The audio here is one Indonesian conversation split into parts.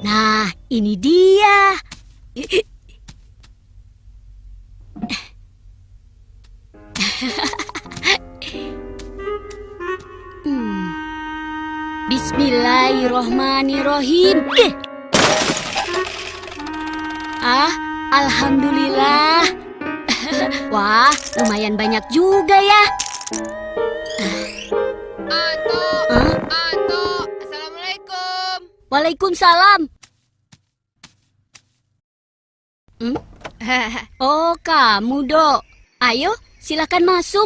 Nah, ini dia. Bismillahirrohmanirrohim. Alhamdulillah. Wah, lumayan banyak juga ya. Anto, Assalamualaikum. Waalaikumsalam. Oh, kamu, Dok. Ayo, silakan masuk.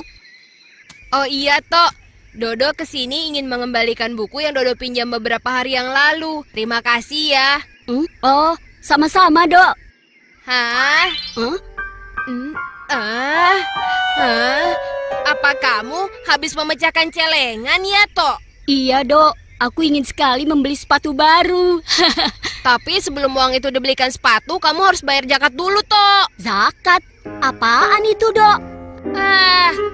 Oh iya, Tok. Dodo kesini ingin mengembalikan buku yang Dodo pinjam beberapa hari yang lalu. Terima kasih ya. Oh, sama-sama, Dok. Hah? Apa kamu habis memecahkan celengan ya, Tok? Iya, Dok. Aku ingin sekali membeli sepatu baru. Tapi sebelum uang itu dibelikan sepatu, kamu harus bayar zakat dulu, Tok. Zakat? Apaan itu, Dok?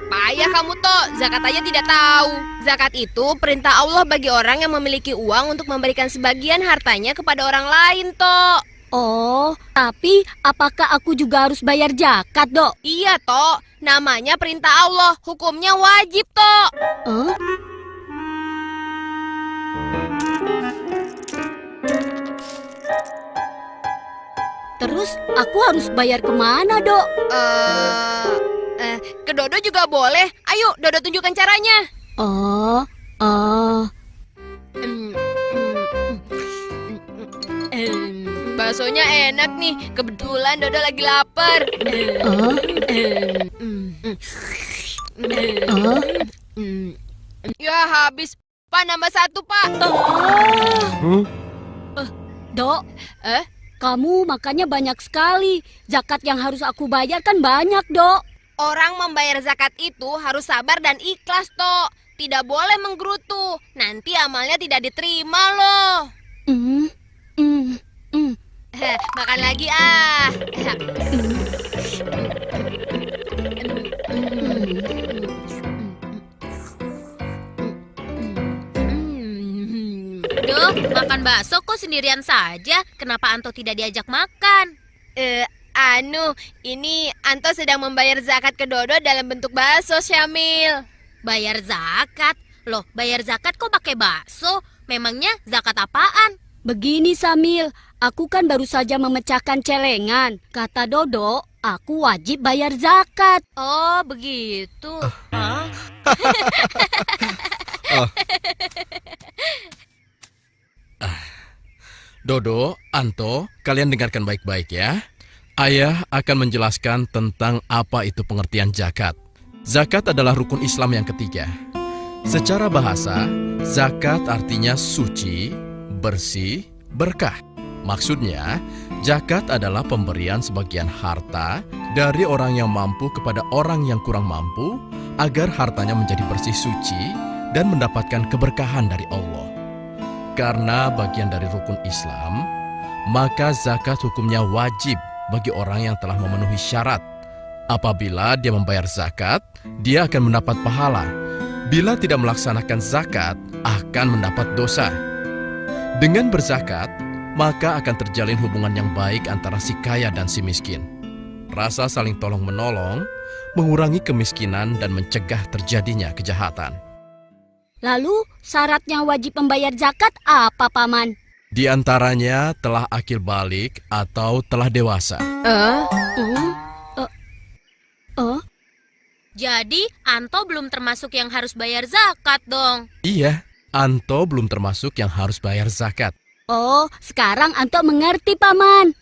Payah kamu, Tok. Zakat aja tidak tahu. Zakat itu perintah Allah bagi orang yang memiliki uang untuk memberikan sebagian hartanya kepada orang lain, Tok. Oh, tapi apakah aku juga harus bayar zakat, Dok? Iya, Tok. Namanya perintah Allah. Hukumnya wajib, Tok. Terus aku harus bayar kemana, Dok? Ke Dodo juga boleh. Ayo, Dodo tunjukkan caranya. Baksonya enak nih. Kebetulan Dodo lagi lapar. Ya habis. Pak, nambah satu, Pak. Dok, kamu makannya banyak sekali. Zakat yang harus aku bayar kan banyak, Dok. Orang membayar zakat itu harus sabar dan ikhlas, Tok. Tidak boleh menggerutu. Nanti amalnya tidak diterima loh. Makan lagi ah. Duh, makan bakso kok sendirian saja? Kenapa Anto tidak diajak makan? Ini Anto sedang membayar zakat ke Dodo dalam bentuk bakso, Syamil. Bayar zakat? Loh, bayar zakat kok pakai bakso? Memangnya zakat apaan? Begini, Samil. Aku kan baru saja memecahkan celengan. Kata Dodo, aku wajib bayar zakat. Oh, begitu. Dodo, Anto, kalian dengarkan baik-baik ya. Ayah akan menjelaskan tentang apa itu pengertian zakat. Zakat adalah rukun Islam yang ketiga. Secara bahasa, zakat artinya suci, bersih, berkah. Maksudnya, zakat adalah pemberian sebagian harta dari orang yang mampu kepada orang yang kurang mampu agar hartanya menjadi bersih suci dan mendapatkan keberkahan dari Allah. Karena bagian dari rukun Islam, maka zakat hukumnya wajib bagi orang yang telah memenuhi syarat. Apabila dia membayar zakat, dia akan mendapat pahala. Bila tidak melaksanakan zakat, akan mendapat dosa. Dengan berzakat, maka akan terjalin hubungan yang baik antara si kaya dan si miskin. Rasa saling tolong-menolong mengurangi kemiskinan dan mencegah terjadinya kejahatan. Lalu, syaratnya wajib membayar zakat apa, Paman? Di antaranya telah akil balik atau telah dewasa. Jadi, Anto belum termasuk yang harus bayar zakat dong. Iya, Anto belum termasuk yang harus bayar zakat. Oh, sekarang Anto mengerti, Paman.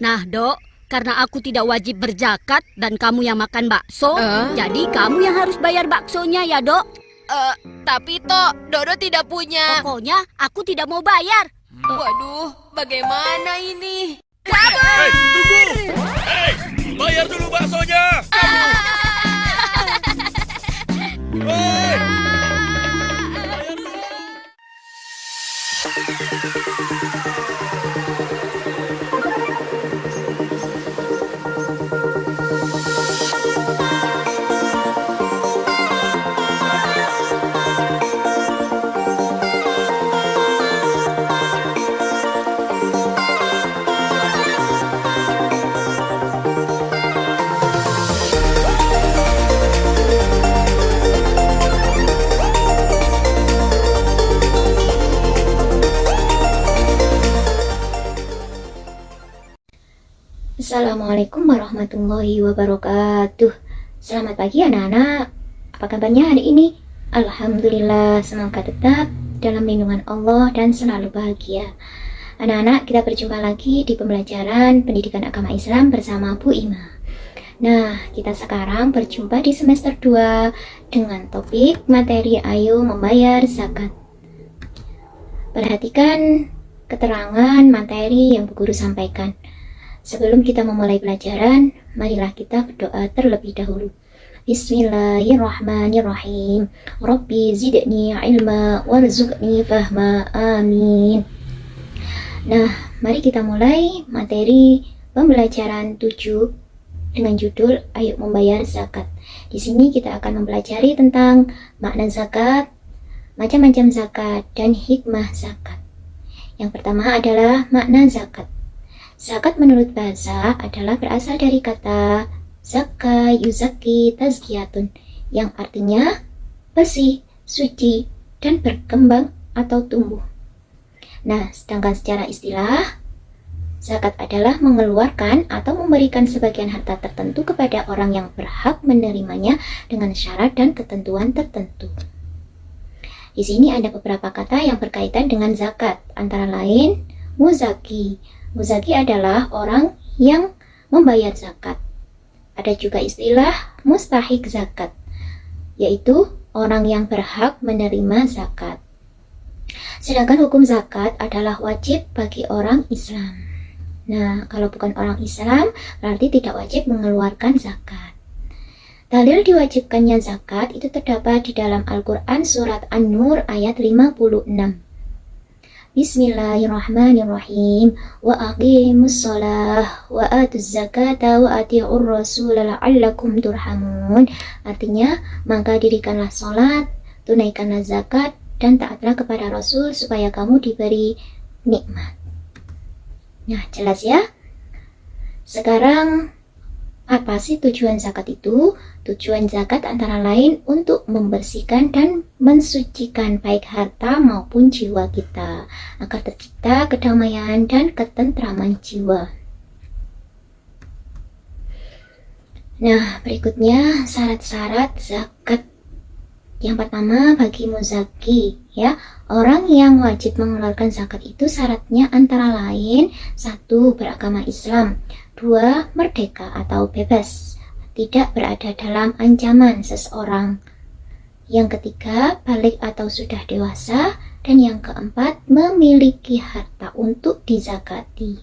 Nah, Dok, karena aku tidak wajib berzakat dan kamu yang makan bakso, jadi kamu yang harus bayar baksonya ya, Dok. Tapi Tok, Dodo tidak punya. Pokoknya aku tidak mau bayar. Waduh, bagaimana ini? Hei, tunggu! Hei, bayar dulu baksonya! Hei! Bayar dulu! Assalamualaikum warahmatullahi wabarakatuh. Selamat pagi anak-anak. Apa kabarnya hari ini? Alhamdulillah, semoga tetap dalam lindungan Allah dan selalu bahagia. Anak-anak, kita berjumpa lagi di pembelajaran pendidikan agama Islam bersama Bu Ima. Nah, kita sekarang berjumpa di semester 2 dengan topik materi Ayo Membayar Zakat. Perhatikan keterangan materi yang Bu Guru sampaikan. Sebelum kita memulai pelajaran, marilah kita berdoa terlebih dahulu. Bismillahirrahmanirrahim. Rabbi zidni ilma warzuqni fahma. Amin. Nah, mari kita mulai materi pembelajaran 7 dengan judul Ayo Membayar Zakat. Di sini kita akan mempelajari tentang makna zakat, macam-macam zakat, dan hikmah zakat. Yang pertama adalah makna zakat. Zakat menurut bahasa adalah berasal dari kata zakka yuzaki tazkiyatun, yang artinya bersih, suci, dan berkembang atau tumbuh. Nah, sedangkan secara istilah, zakat adalah mengeluarkan atau memberikan sebagian harta tertentu kepada orang yang berhak menerimanya dengan syarat dan ketentuan tertentu. Di sini ada beberapa kata yang berkaitan dengan zakat, antara lain muzaki. Muzaki adalah orang yang membayar zakat. Ada juga istilah mustahik zakat, yaitu orang yang berhak menerima zakat. Sedangkan hukum zakat adalah wajib bagi orang Islam. Nah, kalau bukan orang Islam, berarti tidak wajib mengeluarkan zakat. Dalil diwajibkannya zakat itu terdapat di dalam Al-Quran surat An-Nur ayat 56. Bismillahirrahmanirrahim. Wa aqimus shalah wa atuz zakata wa ati'ur rasul la'allakum turhamun. Artinya, maka dirikanlah sholat, tunaikanlah zakat, dan taatlah kepada Rasul supaya kamu diberi nikmat. Nah, jelas ya? Sekarang, apa sih tujuan zakat itu? Tujuan zakat antara lain untuk membersihkan dan mensucikan baik harta maupun jiwa kita, agar tercipta kedamaian dan ketentraman jiwa. Nah, berikutnya syarat-syarat zakat. Yang pertama bagi muzaki, ya, orang yang wajib mengeluarkan zakat itu syaratnya antara lain 1. Beragama Islam, 2. Merdeka atau bebas, tidak berada dalam ancaman seseorang, yang ketiga balik atau sudah dewasa, dan yang keempat memiliki harta untuk dizakati.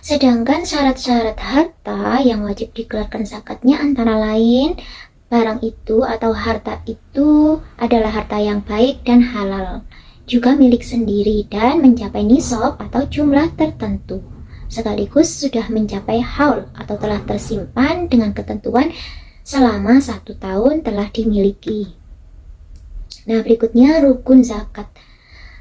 Sedangkan syarat-syarat harta yang wajib dikeluarkan zakatnya antara lain barang itu atau harta itu adalah harta yang baik dan halal, juga milik sendiri dan mencapai nisab atau jumlah tertentu, sekaligus sudah mencapai haul atau telah tersimpan dengan ketentuan selama 1 tahun telah dimiliki. Nah, berikutnya rukun zakat.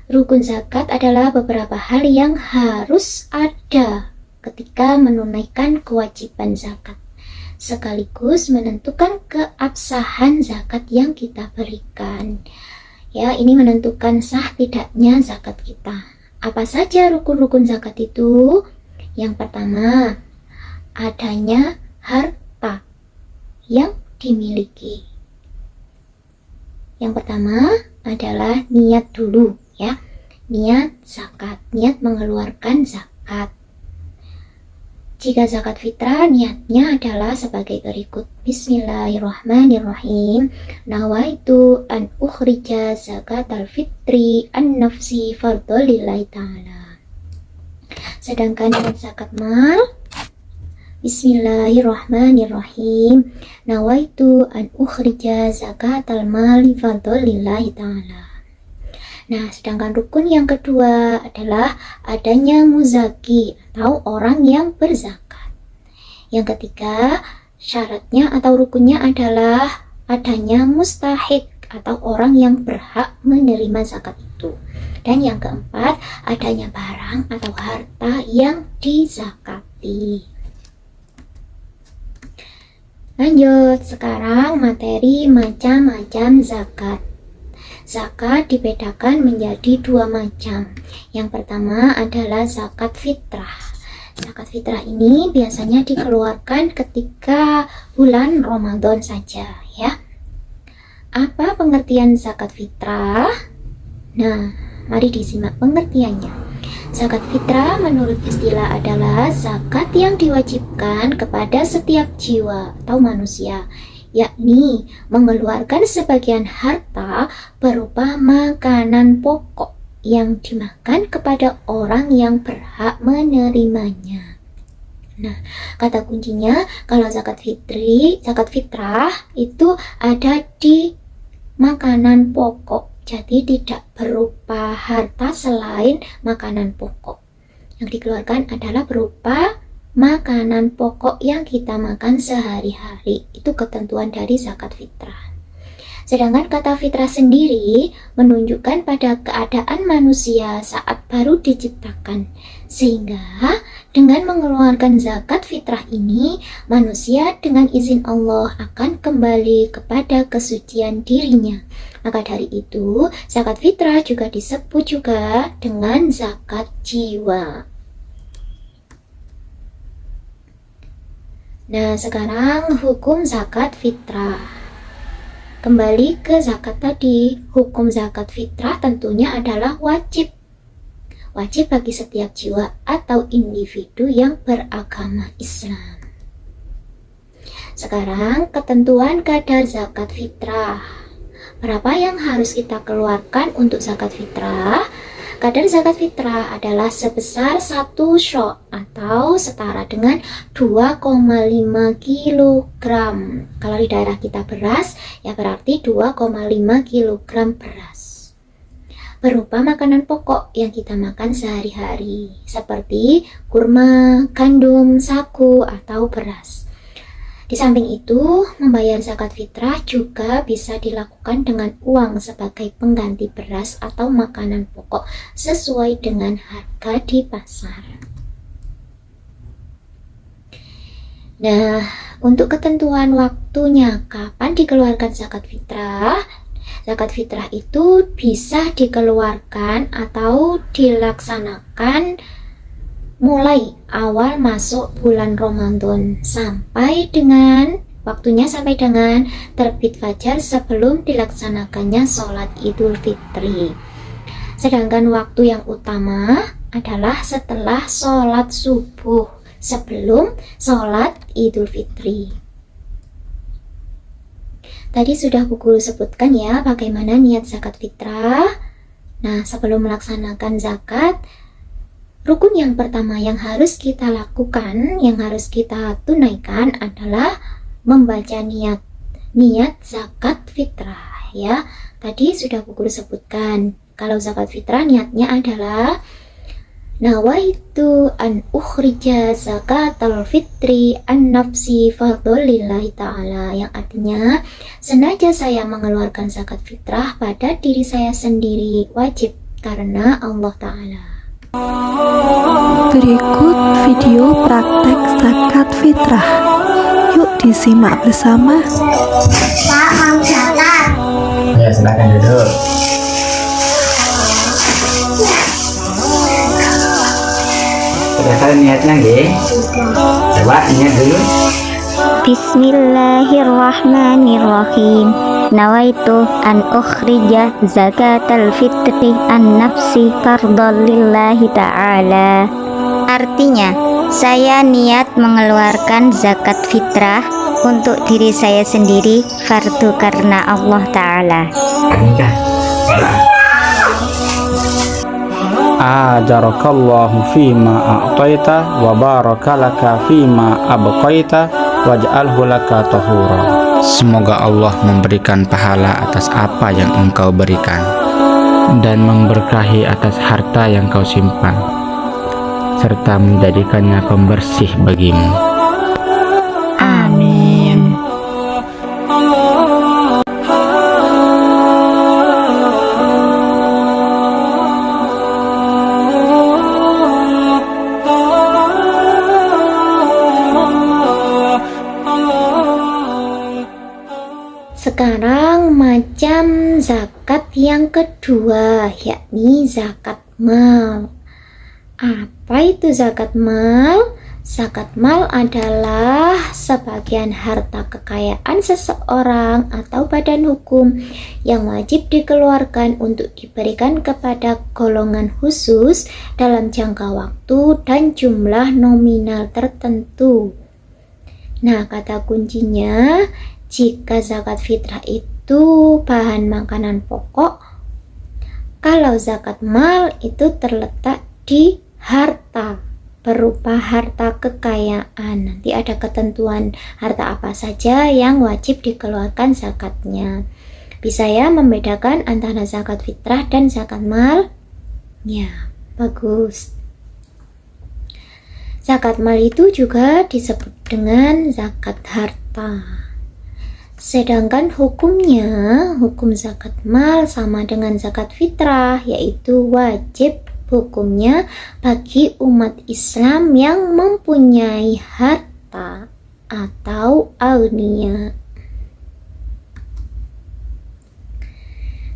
Rukun zakat adalah beberapa hal yang harus ada ketika menunaikan kewajiban zakat, sekaligus menentukan keabsahan zakat yang kita berikan. Ya, ini menentukan sah tidaknya zakat kita. Apa saja rukun-rukun zakat itu? Yang pertama, adanya harta yang dimiliki. Yang pertama adalah niat dulu, ya. Niat zakat, niat mengeluarkan zakat. Jika zakat fitrah, niatnya adalah sebagai berikut. Bismillahirrahmanirrahim. Nawaitu an ukhrija zakatal fitri an nafsi fardhu lillahi ta'ala. Sedangkan dengan zakat mal, Bismillahirrahmanirrahim. Nawaitu an ukhrija zakatal mali fardhu lillahi ta'ala. Nah, sedangkan rukun yang kedua adalah adanya muzaki atau orang yang berzakat. Yang ketiga, syaratnya atau rukunnya adalah adanya mustahik atau orang yang berhak menerima zakat itu. Dan yang keempat, adanya barang atau harta yang dizakati. Lanjut, sekarang materi macam-macam zakat. Zakat dibedakan menjadi 2 macam. Yang pertama adalah zakat fitrah. zakat fitrah ini biasanya dikeluarkan ketika bulan Ramadan saja ya. Apa pengertian zakat fitrah? Nah, mari disimak pengertiannya. Zakat fitrah menurut istilah adalah zakat yang diwajibkan kepada setiap jiwa atau manusia, yakni mengeluarkan sebagian harta berupa makanan pokok yang dimakan kepada orang yang berhak menerimanya. Nah, kata kuncinya kalau zakat fitrah itu ada di makanan pokok. Jadi tidak berupa harta selain makanan pokok. Yang dikeluarkan adalah berupa makanan pokok yang kita makan sehari-hari. Itu ketentuan dari zakat fitrah. Sedangkan kata fitrah sendiri menunjukkan pada keadaan manusia saat baru diciptakan. Sehingga dengan mengeluarkan zakat fitrah ini, manusia dengan izin Allah akan kembali kepada kesucian dirinya. Maka dari itu, zakat fitrah juga disebut juga dengan zakat jiwa. Nah, sekarang hukum zakat fitrah. Kembali ke zakat tadi, hukum zakat fitrah tentunya adalah wajib. Wajib bagi setiap jiwa atau individu yang beragama Islam. Sekarang ketentuan kadar zakat fitrah. Berapa yang harus kita keluarkan untuk zakat fitrah? Kadar zakat fitrah adalah sebesar 1 syok atau setara dengan 2,5 kg. Kalau di daerah kita beras, ya berarti 2,5 kg beras. Berupa makanan pokok yang kita makan sehari-hari, seperti kurma, gandum, sagu, atau beras. Di samping itu, membayar zakat fitrah juga bisa dilakukan dengan uang sebagai pengganti beras atau makanan pokok sesuai dengan harga di pasar. Nah, untuk ketentuan waktunya kapan dikeluarkan zakat fitrah itu bisa dikeluarkan atau dilaksanakan mulai awal masuk bulan Ramadan sampai dengan terbit fajar sebelum dilaksanakannya sholat Idul Fitri. Sedangkan waktu yang utama adalah setelah sholat subuh sebelum sholat Idul Fitri. Tadi sudah Bu Guru sebutkan ya bagaimana niat zakat fitrah. Nah, sebelum melaksanakan zakat, rukun yang pertama yang harus kita lakukan, yang harus kita tunaikan adalah membaca niat zakat fitrah ya. Tadi sudah Bu Guru sebutkan, kalau zakat fitrah niatnya adalah nawaitu an ukhrija zakatal fitri an nafsi fadlillahi ta'ala, yang artinya sengaja saya mengeluarkan zakat fitrah pada diri saya sendiri, wajib karena Allah Ta'ala. Berikut video praktek zakat fitrah. Yuk disimak bersama. Pak, mau zakat? Ya, silakan duduk. Sudah tahu niatnya, nggih? Coba niat dulu. Bismillahirrahmanirrahim. Nawaitu an ukhrija zakatal fitri an nafsi fardalillahi ta'ala. Artinya, saya niat mengeluarkan zakat fitrah untuk diri saya sendiri, fardu karena Allah Ta'ala. Nikah. Ajarakallahu fima a'taita wa barakalaka fima abqaita waj'alhu laka tahura. Semoga Allah memberikan pahala atas apa yang engkau berikan dan memberkahi atas harta yang kau simpan, serta menjadikannya pembersih bagimu. Amin. Sekarang macam zakat yang kedua, yakni zakat mal. Apa itu zakat mal? Zakat mal adalah sebagian harta kekayaan seseorang atau badan hukum yang wajib dikeluarkan untuk diberikan kepada golongan khusus dalam jangka waktu dan jumlah nominal tertentu. Nah, kata kuncinya, jika zakat fitrah itu bahan makanan pokok, kalau zakat mal itu terletak di harta, berupa harta kekayaan. Nanti ada ketentuan harta apa saja yang wajib dikeluarkan zakatnya. Bisa ya membedakan antara zakat fitrah dan zakat mal? Ya, bagus. Zakat mal itu juga disebut dengan zakat harta. Sedangkan hukumnya, hukum zakat mal sama dengan zakat fitrah, yaitu wajib hukumnya bagi umat Islam yang mempunyai harta atau agniya.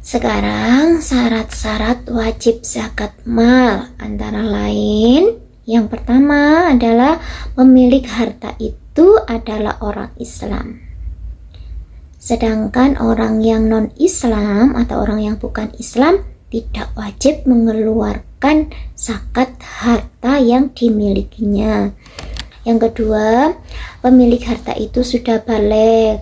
Sekarang syarat-syarat wajib zakat mal antara lain, yang pertama adalah pemilik harta itu adalah orang Islam. Sedangkan orang yang non-Islam atau orang yang bukan Islam tidak wajib mengeluarkan zakat harta yang dimilikinya. Yang kedua, pemilik harta itu sudah baligh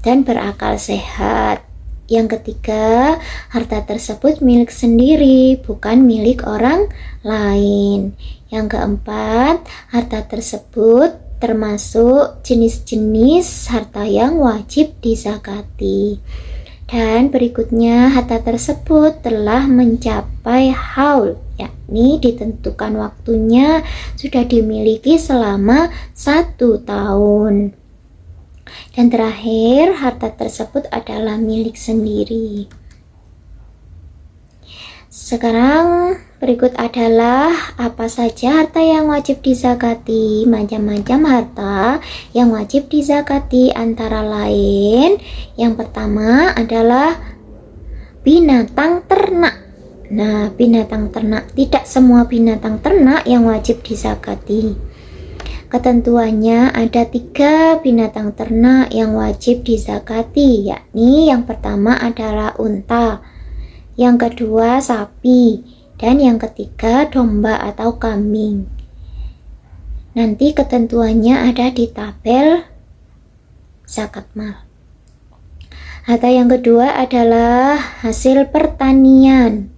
dan berakal sehat. Yang ketiga, harta tersebut milik sendiri, bukan milik orang lain. Yang keempat, harta tersebut termasuk jenis-jenis harta yang wajib dizakati. Dan berikutnya, harta tersebut telah mencapai haul, yakni ditentukan waktunya sudah dimiliki selama 1 tahun. Dan terakhir, harta tersebut adalah milik sendiri. Sekarang berikut adalah apa saja harta yang wajib dizakati. Macam-macam harta yang wajib dizakati antara lain, yang pertama adalah binatang ternak. Nah, binatang ternak, tidak semua binatang ternak yang wajib dizakati. Ketentuannya ada 3 binatang ternak yang wajib dizakati, yakni yang pertama adalah unta, yang kedua sapi, dan yang ketiga domba atau kambing. Nanti ketentuannya ada di tabel zakat mal. Harta yang kedua adalah hasil pertanian.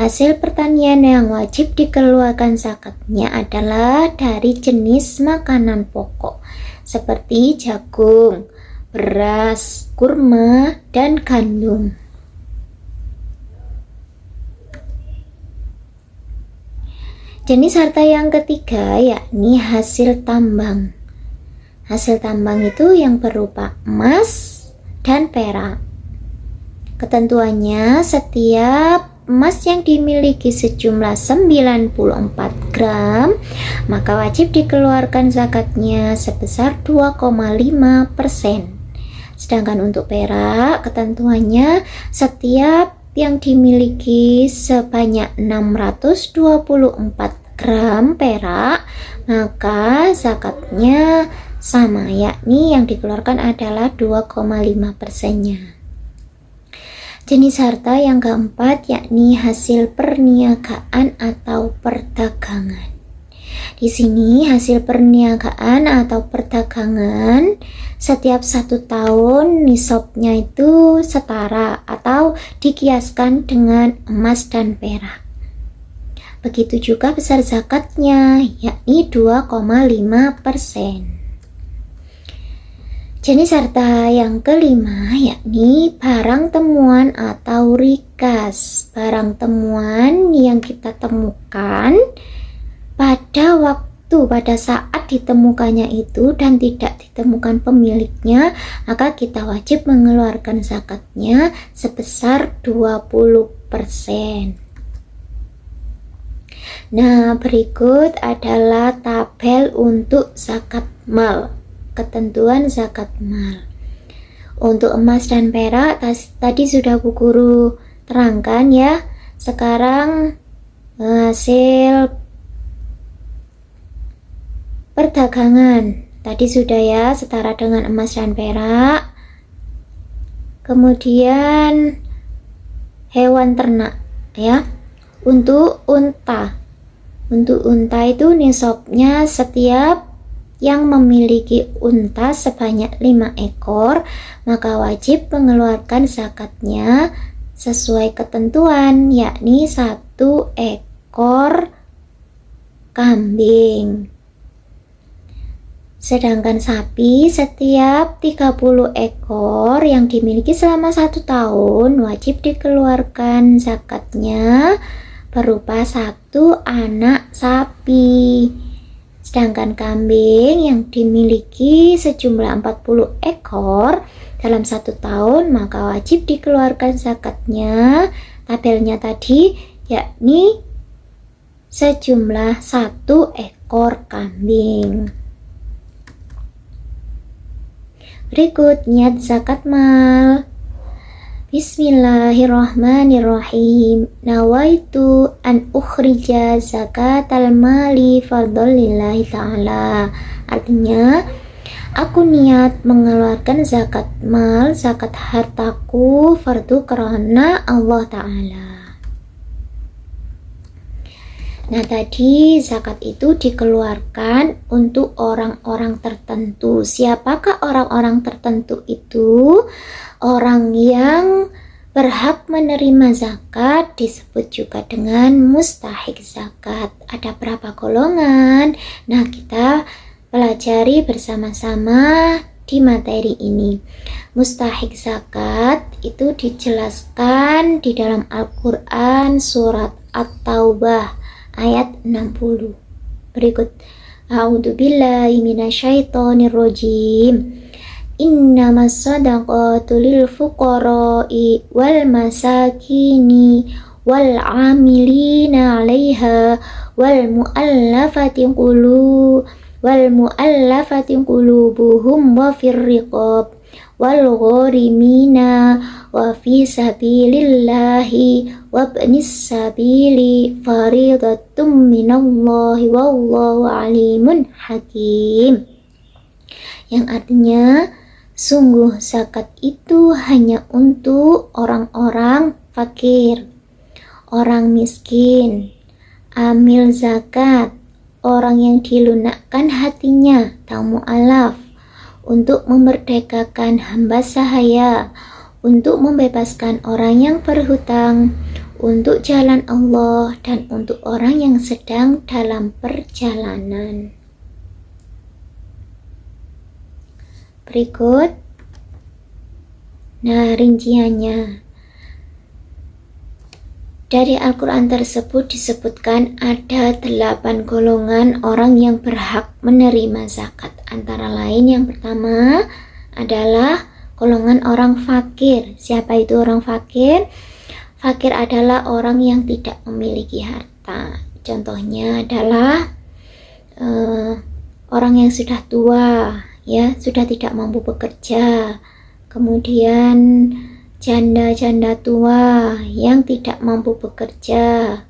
Hasil pertanian yang wajib dikeluarkan zakatnya adalah dari jenis makanan pokok seperti jagung, beras, kurma, dan gandum. Jenis harta yang ketiga yakni hasil tambang. Hasil tambang itu yang berupa emas dan perak. Ketentuannya, setiap emas yang dimiliki sejumlah 94 gram, maka wajib dikeluarkan zakatnya sebesar 2,5%. Sedangkan untuk perak, ketentuannya setiap yang dimiliki sebanyak 624 gram perak, maka zakatnya sama, yakni yang dikeluarkan adalah 2,5%-nya. Jenis harta yang keempat yakni hasil perniagaan atau perdagangan. Di sini hasil perniagaan atau perdagangan setiap 1 tahun nisabnya itu setara atau dikiaskan dengan emas dan perak. Begitu juga besar zakatnya, yakni 2,5%. Jenis harta yang kelima yakni barang temuan atau rikas. Barang temuan yang kita temukan pada saat ditemukannya itu dan tidak ditemukan pemiliknya, maka kita wajib mengeluarkan zakatnya sebesar 20%. Nah, berikut adalah tabel untuk zakat mal. Ketentuan zakat mal. Untuk emas dan perak tadi sudah Bu Guru terangkan ya. Sekarang hasil Perdagangan, tadi sudah ya, setara dengan emas dan perak. Kemudian hewan ternak ya. Untuk unta itu nisabnya setiap yang memiliki unta sebanyak 5 ekor, maka wajib mengeluarkan zakatnya sesuai ketentuan, yakni 1 ekor kambing. Sedangkan sapi setiap 30 ekor yang dimiliki selama 1 tahun wajib dikeluarkan zakatnya berupa 1 anak sapi. Sedangkan kambing yang dimiliki sejumlah 40 ekor dalam 1 tahun maka wajib dikeluarkan zakatnya tabelnya tadi, yakni sejumlah 1 ekor kambing. Berikut niat zakat mal. Bismillahirrahmanirrahim. Nawaitu an ukhrija zakatal mali fardhan lillahi ta'ala. Artinya, aku niat mengeluarkan zakat mal, zakat hartaku fardu karena Allah Ta'ala. Nah tadi zakat itu dikeluarkan untuk orang-orang tertentu. Siapakah orang-orang tertentu itu? Orang yang berhak menerima zakat disebut juga dengan mustahik zakat. Ada berapa golongan? Nah kita pelajari bersama-sama di materi ini. Mustahik zakat itu dijelaskan di dalam Al-Quran surat At-Taubah ayat 60. Berikut. A'udzubillahi minasyaitonirrajim. Innamas shadaqatu lil fuqara'i wal masakini wal 'amilina 'alaiha wal mu'allafati qulubuhum wa fir riqab wal gharimina wa fi sabilillahi wa ibnis sabili faridatum minallahi wallahu alimun hakim. Yang artinya sungguh zakat itu hanya untuk orang-orang fakir, orang miskin, amil zakat, orang yang dilunakkan hatinya, mu'alaf, untuk memerdekakan hamba sahaya, untuk membebaskan orang yang berhutang, untuk jalan Allah, dan untuk orang yang sedang dalam perjalanan. Berikut, nah rinciannya. Dari Al-Quran tersebut disebutkan ada 8 golongan orang yang berhak menerima zakat. Antara lain yang pertama adalah golongan orang fakir. Siapa itu orang fakir? Fakir adalah orang yang tidak memiliki harta. Contohnya adalah orang yang sudah tua, ya, sudah tidak mampu bekerja. Kemudian janda-janda tua yang tidak mampu bekerja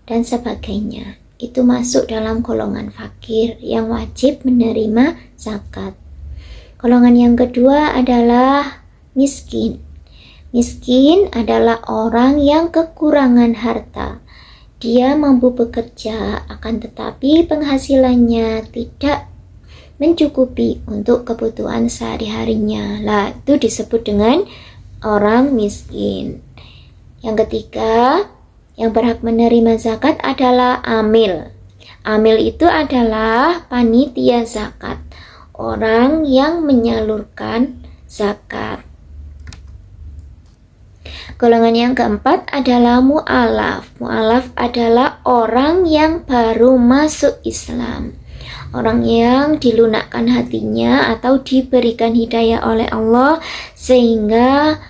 dan sebagainya. Itu masuk dalam golongan fakir yang wajib menerima zakat. Golongan yang kedua adalah miskin. Miskin adalah orang yang kekurangan harta. Dia mampu bekerja, akan tetapi penghasilannya tidak mencukupi untuk kebutuhan sehari-harinya. Lah, itu disebut dengan orang miskin. Yang ketiga, yang berhak menerima zakat adalah amil. Amil itu adalah panitia zakat, orang yang menyalurkan zakat. Golongan yang keempat adalah mu'alaf. Mu'alaf adalah orang yang baru masuk Islam, orang yang dilunakkan hatinya atau diberikan hidayah oleh Allah sehingga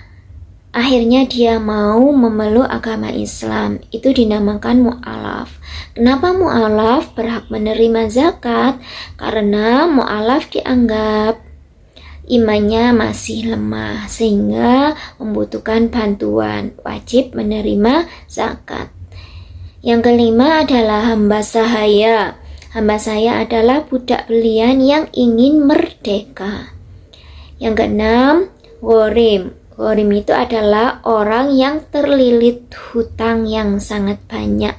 akhirnya dia mau memeluk agama Islam. Itu dinamakan mu'alaf. Kenapa mu'alaf berhak menerima zakat? Karena mu'alaf dianggap imannya masih lemah sehingga membutuhkan bantuan, wajib menerima zakat. Yang kelima adalah hamba sahaya. Hamba saya adalah budak belian yang ingin merdeka. Yang keenam, ghorim. Ghorim itu adalah orang yang terlilit hutang yang sangat banyak,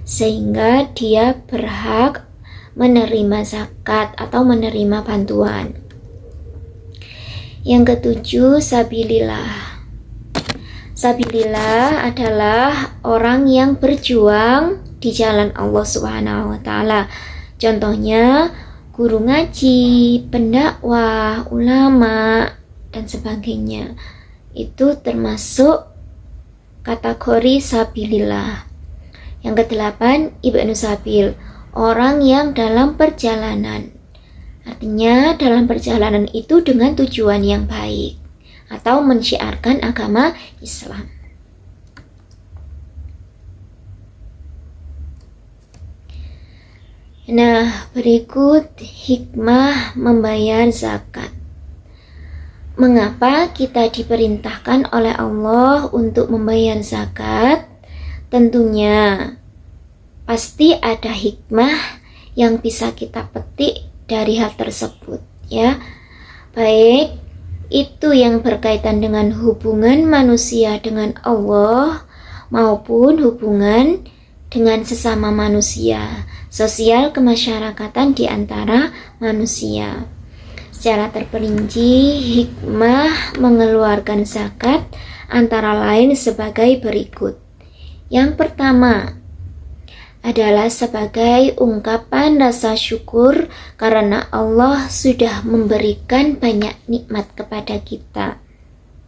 sehingga dia berhak menerima zakat atau menerima bantuan. Yang ketujuh, sabilillah. Sabilillah adalah orang yang berjuang di jalan Allah Subhanahu wa taala. Contohnya guru ngaji, pendakwah, ulama dan sebagainya. Itu termasuk kategori sabilillah. Yang kedelapan, ibnu sabil, orang yang dalam perjalanan. Artinya dalam perjalanan itu dengan tujuan yang baik atau mensyiarkan agama Islam. Nah, berikut hikmah membayar zakat. Mengapa kita diperintahkan oleh Allah untuk membayar zakat? Tentunya pasti ada hikmah yang bisa kita petik dari hal tersebut, ya. Baik itu yang berkaitan dengan hubungan manusia dengan Allah maupun hubungan dengan sesama manusia, sosial kemasyarakatan di antara manusia. Secara terperinci, hikmah mengeluarkan zakat antara lain sebagai berikut. Yang pertama adalah sebagai ungkapan rasa syukur karena Allah sudah memberikan banyak nikmat kepada kita,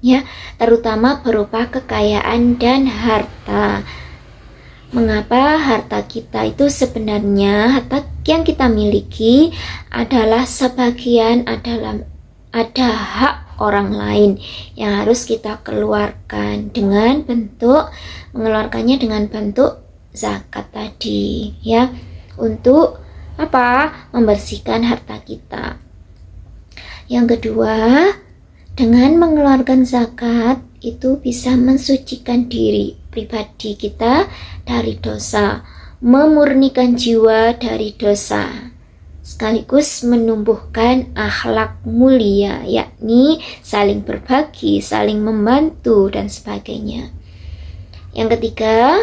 ya, terutama berupa kekayaan dan harta. Mengapa harta kita itu sebenarnya harta yang kita miliki adalah sebagian ada hak orang lain yang harus kita keluarkan dengan bentuk mengeluarkannya dengan bentuk zakat tadi, ya, untuk apa? Membersihkan harta kita. Yang kedua, dengan mengeluarkan zakat itu bisa mensucikan diri pribadi kita dari dosa, memurnikan jiwa dari dosa, sekaligus menumbuhkan akhlak mulia, yakni saling berbagi, saling membantu dan sebagainya. Yang ketiga,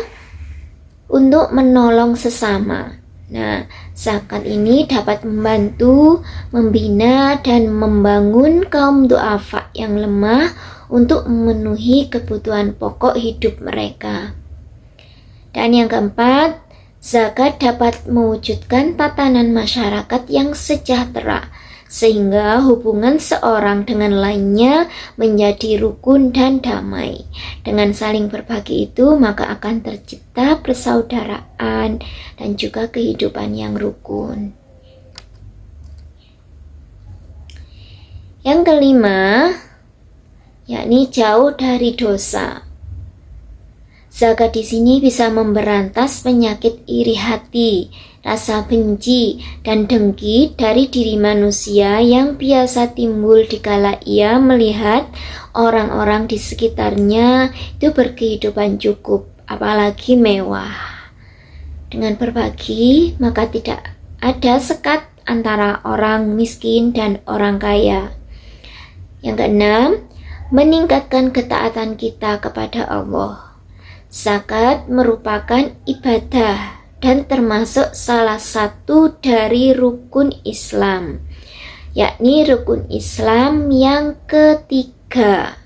untuk menolong sesama. Nah, zakat ini dapat membantu, membina dan membangun kaum du'afa yang lemah untuk memenuhi kebutuhan pokok hidup mereka. Dan yang keempat, zakat dapat mewujudkan tatanan masyarakat yang sejahtera, sehingga hubungan seorang dengan lainnya menjadi rukun dan damai. Dengan saling berbagi itu, maka akan tercipta persaudaraan dan juga kehidupan yang rukun. Yang kelima, yakni jauh dari dosa. Zakat di sini bisa memberantas penyakit iri hati, rasa benci, dan dengki dari diri manusia yang biasa timbul dikala ia melihat orang-orang di sekitarnya itu berkehidupan cukup, apalagi mewah. Dengan berbagi, maka tidak ada sekat antara orang miskin dan orang kaya. Yang keenam, meningkatkan ketaatan kita kepada Allah. Zakat merupakan ibadah dan termasuk salah satu dari rukun Islam, yakni rukun Islam yang ketiga.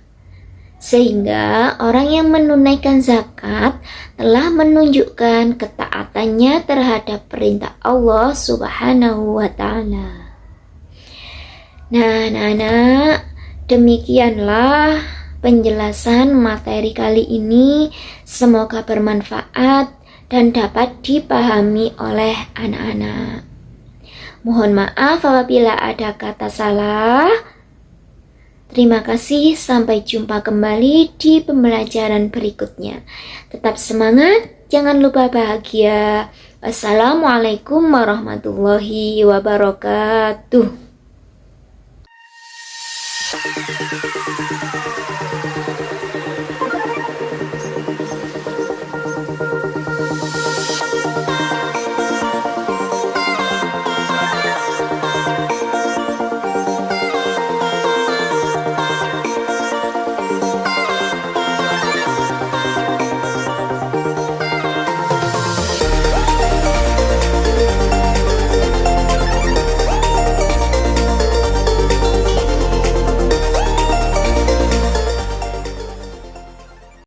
Sehingga orang yang menunaikan zakat telah menunjukkan ketaatannya terhadap perintah Allah Subhanahu wa taala. Nah, anak-anak, demikianlah penjelasan materi kali ini. Semoga bermanfaat dan dapat dipahami oleh anak-anak. Mohon maaf apabila ada kata salah. Terima kasih, sampai jumpa kembali di pembelajaran berikutnya. Tetap semangat, jangan lupa bahagia. Wassalamualaikum warahmatullahi wabarakatuh.